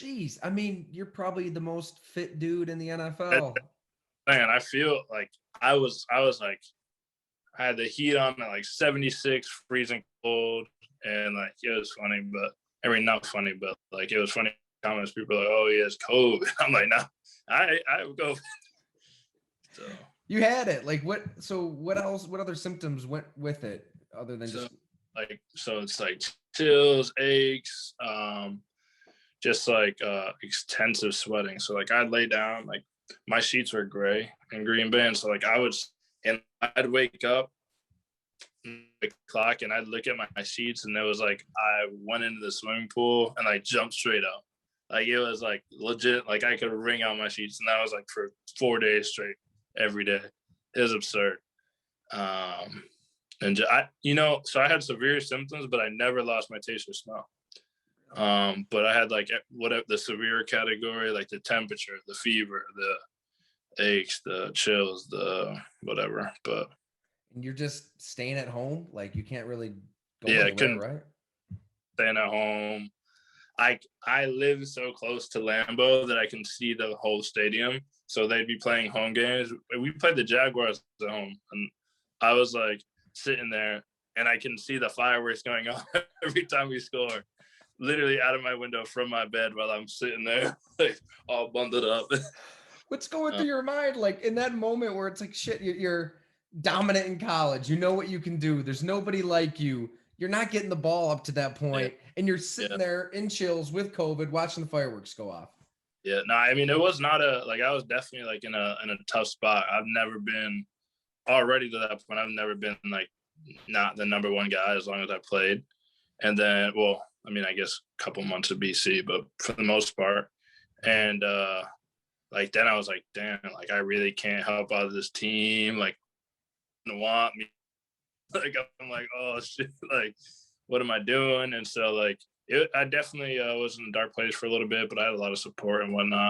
Jeez, I mean, you're probably the most fit dude in the That, NFL. man, I feel like I was like I had the heat on at like 76, freezing cold, and like it was funny, but I mean not funny, but like it was funny comments. People are like, "Oh, he has COVID." I'm like, "No, I would go." So You had it. Like what? So what else? What other symptoms went with it other than so just? so it's like chills, aches, just like extensive sweating. So like I'd lay down, like my sheets were gray in Green Bay, and so like and I'd wake up the clock and I'd look at my sheets and it was like I went into the swimming pool and I jumped straight up. Like it was like legit, like I could wring out my sheets, and that was like for 4 days straight, every day. It was absurd. Um, so I had severe symptoms, but I never lost my taste or smell. But I had like whatever the severe category, like the temperature, the fever, the aches, the chills, the whatever. But And you're just staying at home. Like you can't really go yeah, I anywhere, couldn't right? stand at home. I live so close to Lambeau that I can see the whole stadium. So they'd be playing home games. We played the Jaguars at home, and I was like sitting there, and I can see the fireworks going on every time we score. Literally out of my window from my bed while I'm sitting there, like all bundled up. What's going uh, through your mind, like in that moment where it's like, shit, you're dominant in college. You know what you can do. There's nobody like you. You're not getting the ball up to that yeah, point, and you're yeah, sitting there in chills with COVID, watching the fireworks go off. yeah. No, I mean it was not a like I was definitely like in a tough spot. I've never been already to that point. I've never been like not the number one guy as long as I played. And then, well, I mean, I guess a couple months of BC, but for the most part. And like then I was like, damn, like I really can't help out of this team. Like, they want me. Like I'm like, oh shit, like what am I doing? And so like I definitely was in a dark place for a little bit, but I had a lot of support and whatnot.